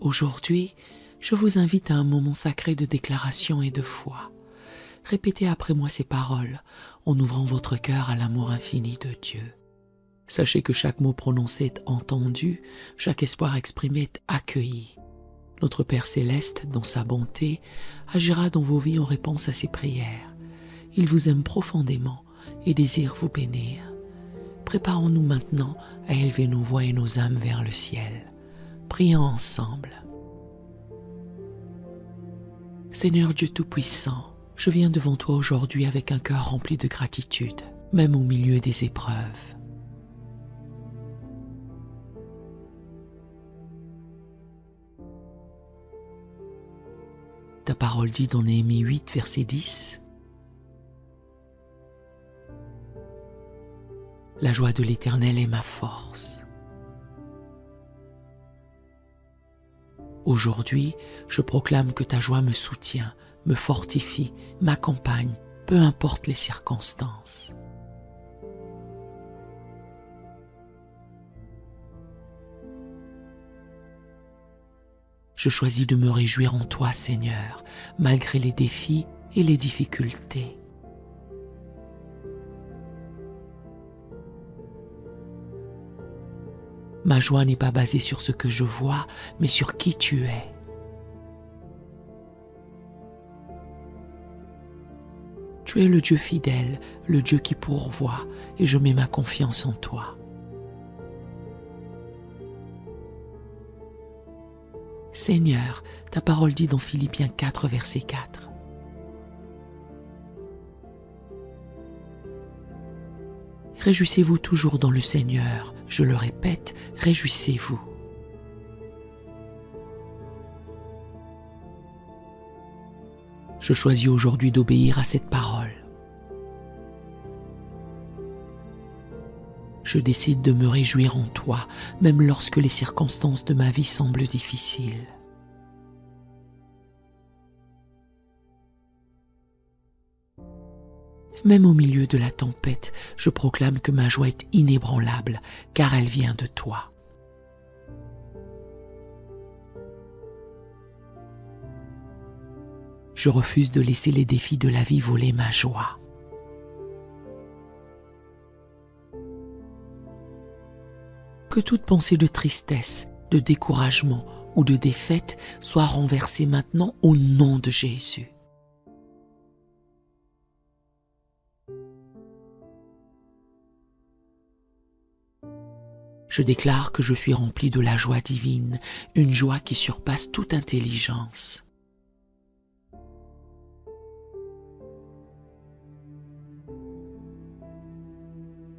Aujourd'hui, je vous invite à un moment sacré de déclaration et de foi. Répétez après moi ces paroles en ouvrant votre cœur à l'amour infini de Dieu. Sachez que chaque mot prononcé est entendu, chaque espoir exprimé est accueilli. Notre Père Céleste, dans sa bonté, agira dans vos vies en réponse à ses prières. Il vous aime profondément et désire vous bénir. Préparons-nous maintenant à élever nos voix et nos âmes vers le ciel. Prions ensemble. Seigneur Dieu Tout-Puissant, je viens devant toi aujourd'hui avec un cœur rempli de gratitude, même au milieu des épreuves. Ta parole dit dans Néhémie 8, verset 10, « La joie de l'Éternel est ma force. » Aujourd'hui, je proclame que ta joie me soutient, me fortifie, m'accompagne, peu importe les circonstances. Je choisis de me réjouir en toi, Seigneur, malgré les défis et les difficultés. Ma joie n'est pas basée sur ce que je vois, mais sur qui tu es. Tu es le Dieu fidèle, le Dieu qui pourvoit, et je mets ma confiance en toi. Seigneur, ta parole dit dans Philippiens 4, verset 4. Réjouissez-vous toujours dans le Seigneur. Je le répète, réjouissez-vous. Je choisis aujourd'hui d'obéir à cette parole. Je décide de me réjouir en toi, même lorsque les circonstances de ma vie semblent difficiles. Même au milieu de la tempête, je proclame que ma joie est inébranlable, car elle vient de toi. Je refuse de laisser les défis de la vie voler ma joie. Que toute pensée de tristesse, de découragement ou de défaite soit renversée maintenant au nom de Jésus. Je déclare que je suis rempli de la joie divine, une joie qui surpasse toute intelligence.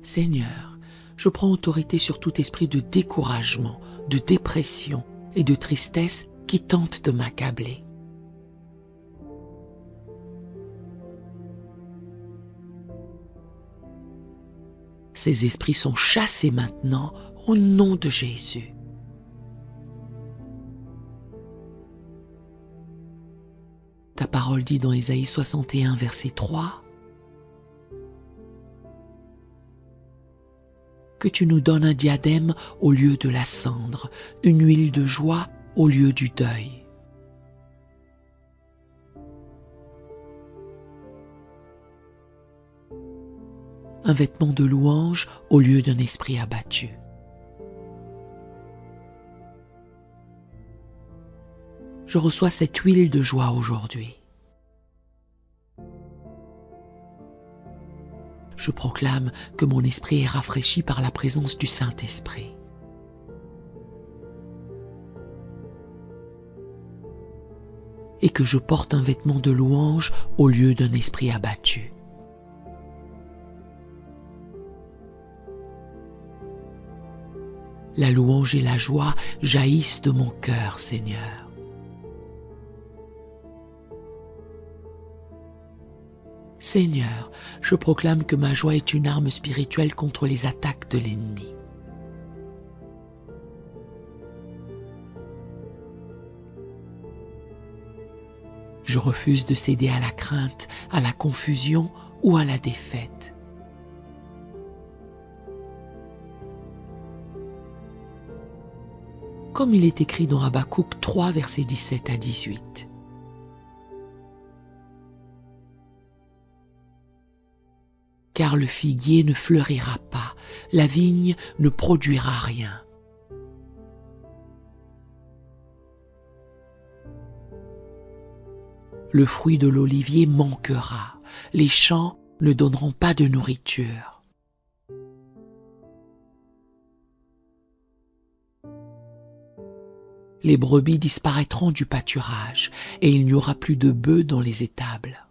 Seigneur, je prends autorité sur tout esprit de découragement, de dépression et de tristesse qui tente de m'accabler. Ces esprits sont chassés maintenant au nom de Jésus. Ta parole dit dans Ésaïe 61, verset 3, que tu nous donnes un diadème au lieu de la cendre, une huile de joie au lieu du deuil. Un vêtement de louange au lieu d'un esprit abattu. Je reçois cette huile de joie aujourd'hui. Je proclame que mon esprit est rafraîchi par la présence du Saint-Esprit. Et que je porte un vêtement de louange au lieu d'un esprit abattu. La louange et la joie jaillissent de mon cœur, Seigneur. Seigneur, je proclame que ma joie est une arme spirituelle contre les attaques de l'ennemi. Je refuse de céder à la crainte, à la confusion ou à la défaite. comme il est écrit dans Habakkuk 3, versets 17 à 18. Car le figuier ne fleurira pas, la vigne ne produira rien. Le fruit de l'olivier manquera, les champs ne donneront pas de nourriture. Les brebis disparaîtront du pâturage et il n'y aura plus de bœufs dans les étables.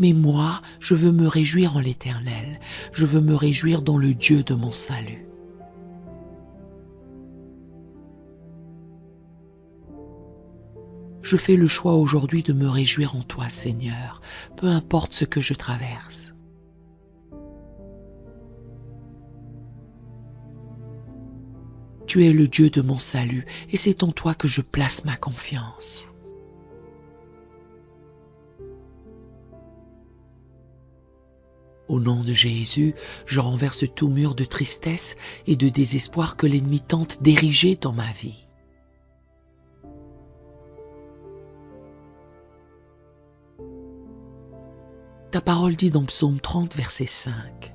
Mais moi, je veux me réjouir en l'Éternel, je veux me réjouir dans le Dieu de mon salut. Je fais le choix aujourd'hui de me réjouir en toi, Seigneur, peu importe ce que je traverse. Tu es le Dieu de mon salut et c'est en toi que je place ma confiance. Au nom de Jésus, je renverse tout mur de tristesse et de désespoir que l'ennemi tente d'ériger dans ma vie. Ta parole dit dans Psaume 30, verset 5.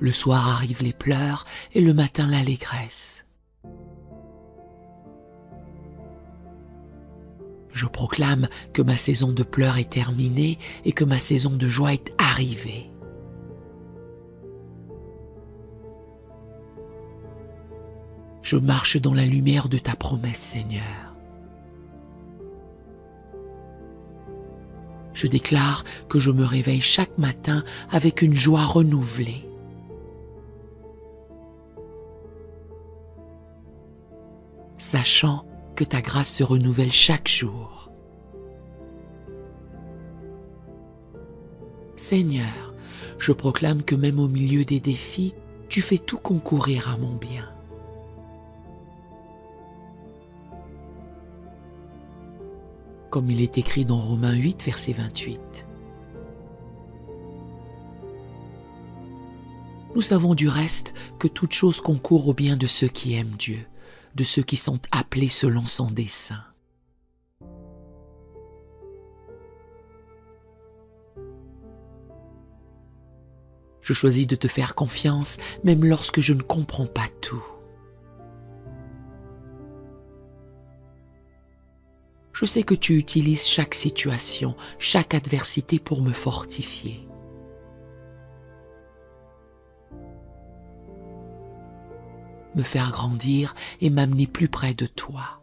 Le soir arrivent les pleurs et le matin l'allégresse. Je proclame que ma saison de pleurs est terminée et que ma saison de joie est arrivée. Je marche dans la lumière de ta promesse, Seigneur. Je déclare que je me réveille chaque matin avec une joie renouvelée. Sachant que ta grâce se renouvelle chaque jour. Seigneur, je proclame que même au milieu des défis, tu fais tout concourir à mon bien. Comme il est écrit dans Romains 8, verset 28. Nous savons du reste que toute chose concourt au bien de ceux qui aiment Dieu, de ceux qui sont appelés selon son dessein. Je choisis de te faire confiance même lorsque je ne comprends pas tout. Je sais que tu utilises chaque situation, chaque adversité pour me fortifier. Me faire grandir et m'amener plus près de toi.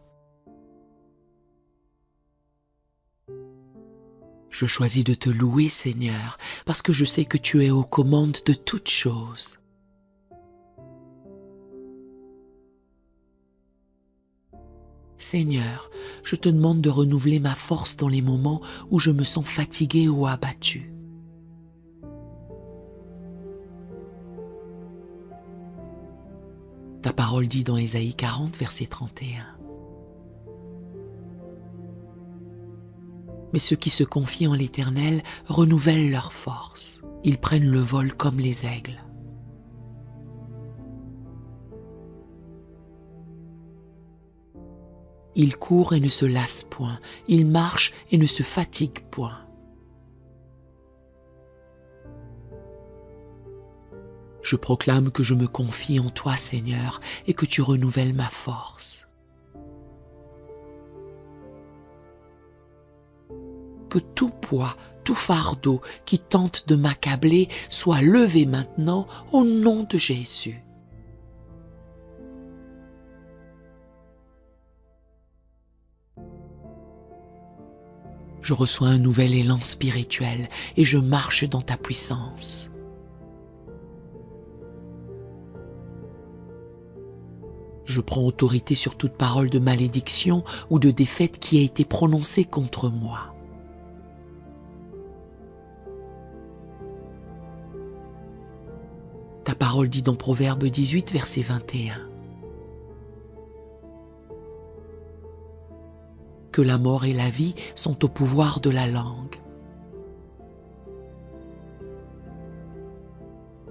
Je choisis de te louer, Seigneur, parce que je sais que tu es aux commandes de toutes choses. Seigneur, je te demande de renouveler ma force dans les moments où je me sens fatigué ou abattu. Ta parole dit dans Ésaïe 40, verset 31. Mais ceux qui se confient en l'Éternel renouvellent leur force. Ils prennent le vol comme les aigles. Ils courent et ne se lassent point. Ils marchent et ne se fatiguent point. Je proclame que je me confie en toi, Seigneur, et que tu renouvelles ma force. Que tout poids, tout fardeau qui tente de m'accabler soit levé maintenant au nom de Jésus. Je reçois un nouvel élan spirituel et je marche dans ta puissance. Je prends autorité sur toute parole de malédiction ou de défaite qui a été prononcée contre moi. Ta parole dit dans Proverbe 18, verset 21. Que la mort et la vie sont au pouvoir de la langue.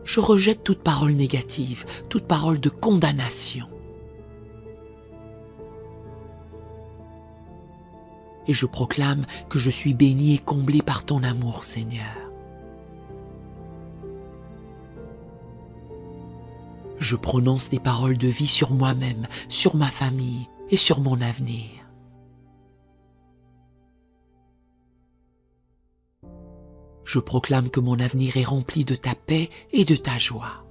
Je rejette toute parole négative, toute parole de condamnation. Et je proclame que je suis béni et comblé par ton amour, Seigneur. Je prononce des paroles de vie sur moi-même, sur ma famille et sur mon avenir. Je proclame que mon avenir est rempli de ta paix et de ta joie.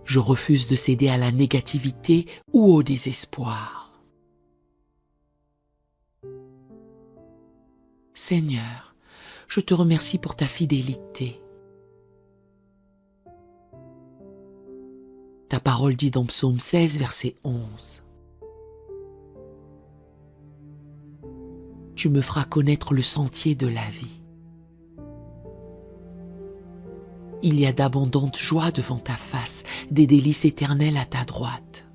Je refuse de céder à la négativité ou au désespoir. Seigneur, je te remercie pour ta fidélité. Ta parole dit dans Psaume 16, verset 11. Tu me feras connaître le sentier de la vie. Il y a d'abondantes joies devant ta face, des délices éternelles à ta droite.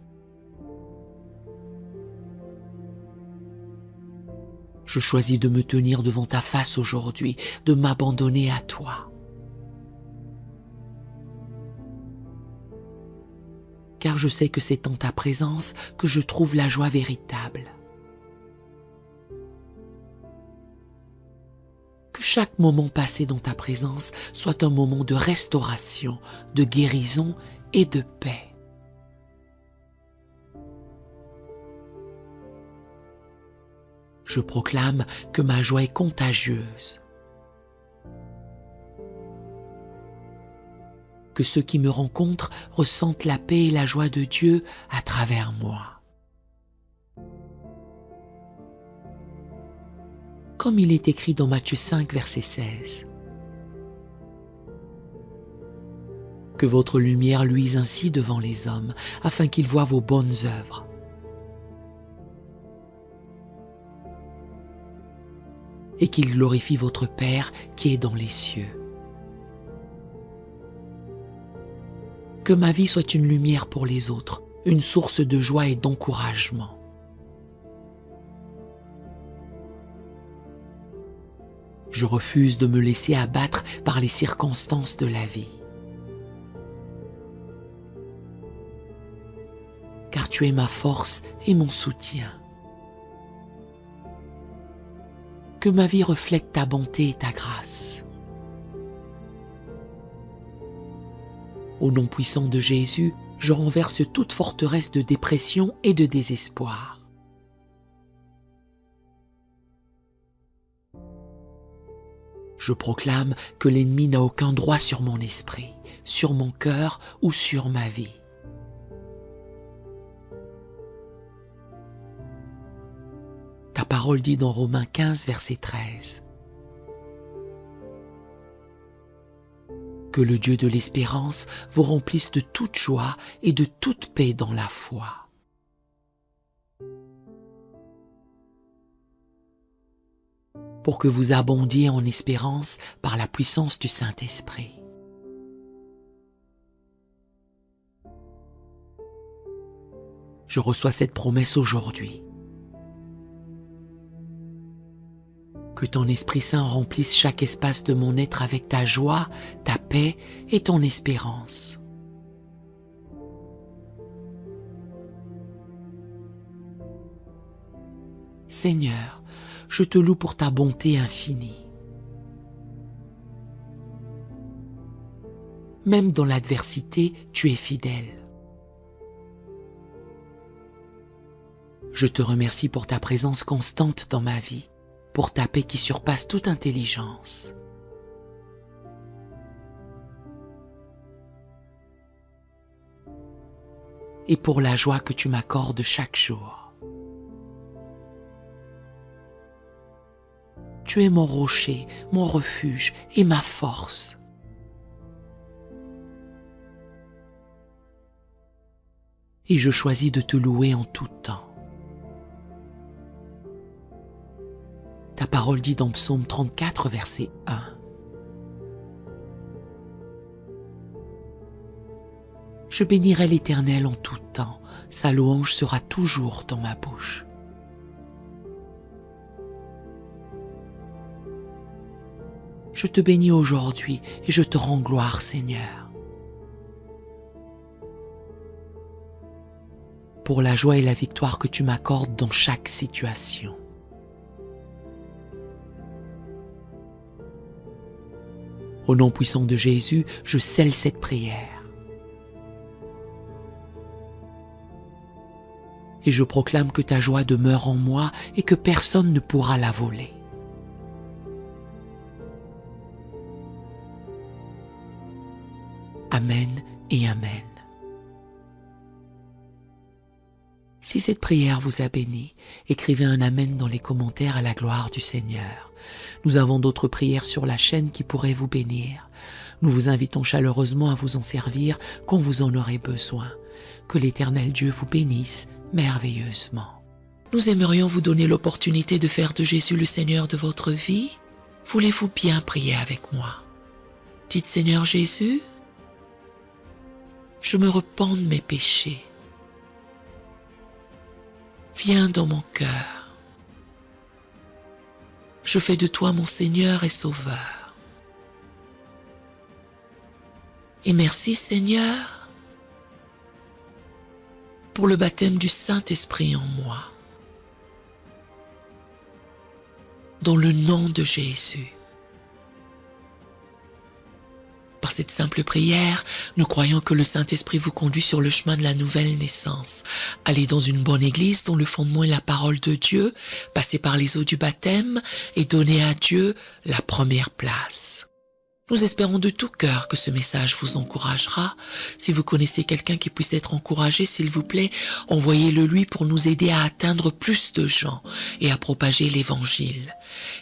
Je choisis de me tenir devant ta face aujourd'hui, de m'abandonner à toi. Car je sais que c'est en ta présence que je trouve la joie véritable. Que chaque moment passé dans ta présence soit un moment de restauration, de guérison et de paix. Je proclame que ma joie est contagieuse. Que ceux qui me rencontrent ressentent la paix et la joie de Dieu à travers moi. Comme il est écrit dans Matthieu 5, verset 16. Que votre lumière luise ainsi devant les hommes, afin qu'ils voient vos bonnes œuvres. Et qu'ils glorifient votre Père qui est dans les cieux. Que ma vie soit une lumière pour les autres, une source de joie et d'encouragement. Je refuse de me laisser abattre par les circonstances de la vie. Car tu es ma force et mon soutien. Que ma vie reflète ta bonté et ta grâce. Au nom puissant de Jésus, je renverse toute forteresse de dépression et de désespoir. Je proclame que l'ennemi n'a aucun droit sur mon esprit, sur mon cœur ou sur ma vie. Ta parole dit dans Romains 15, verset 13. Que le Dieu de l'espérance vous remplisse de toute joie et de toute paix dans la foi. Pour que vous abondiez en espérance par la puissance du Saint-Esprit. Je reçois cette promesse aujourd'hui. Que ton Esprit Saint remplisse chaque espace de mon être avec ta joie, ta paix et ton espérance. Seigneur, je te loue pour ta bonté infinie. Même dans l'adversité, tu es fidèle. Je te remercie pour ta présence constante dans ma vie, pour ta paix qui surpasse toute intelligence. Et pour la joie que tu m'accordes chaque jour. Tu es mon rocher, mon refuge et ma force. Et je choisis de te louer en tout temps. Ta parole dit dans Psaume 34, verset 1. Je bénirai l'Éternel en tout temps, sa louange sera toujours dans ma bouche. Je te bénis aujourd'hui et je te rends gloire, Seigneur. Pour la joie et la victoire que tu m'accordes dans chaque situation. Au nom puissant de Jésus, je scelle cette prière. Et je proclame que ta joie demeure en moi et que personne ne pourra la voler. Amen et Amen. Si cette prière vous a béni, écrivez un Amen dans les commentaires à la gloire du Seigneur. Nous avons d'autres prières sur la chaîne qui pourraient vous bénir. Nous vous invitons chaleureusement à vous en servir quand vous en aurez besoin. Que l'Éternel Dieu vous bénisse merveilleusement. Nous aimerions vous donner l'opportunité de faire de Jésus le Seigneur de votre vie. Voulez-vous bien prier avec moi? Dites Seigneur Jésus, je me repens de mes péchés. Viens dans mon cœur. Je fais de toi mon Seigneur et Sauveur. Et merci Seigneur pour le baptême du Saint-Esprit en moi. Dans le nom de Jésus. Par cette simple prière, nous croyons que le Saint-Esprit vous conduit sur le chemin de la nouvelle naissance. Allez dans une bonne église dont le fondement est la parole de Dieu, passez par les eaux du baptême et donnez à Dieu la première place. Nous espérons de tout cœur que ce message vous encouragera. Si vous connaissez quelqu'un qui puisse être encouragé, s'il vous plaît, envoyez-le lui pour nous aider à atteindre plus de gens et à propager l'Évangile.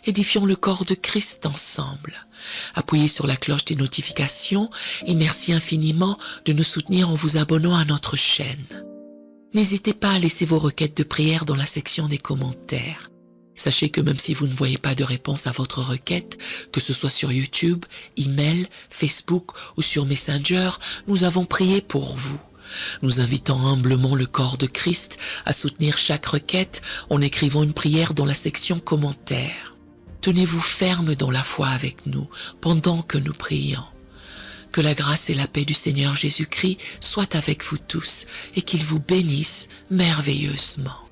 Édifions le corps de Christ ensemble. Appuyez sur la cloche des notifications et merci infiniment de nous soutenir en vous abonnant à notre chaîne. N'hésitez pas à laisser vos requêtes de prière dans la section des commentaires. Sachez que même si vous ne voyez pas de réponse à votre requête, que ce soit sur YouTube, email, Facebook ou sur Messenger, nous avons prié pour vous. Nous invitons humblement le corps de Christ à soutenir chaque requête en écrivant une prière dans la section commentaires. Tenez-vous ferme dans la foi avec nous pendant que nous prions. Que la grâce et la paix du Seigneur Jésus-Christ soient avec vous tous et qu'il vous bénisse merveilleusement.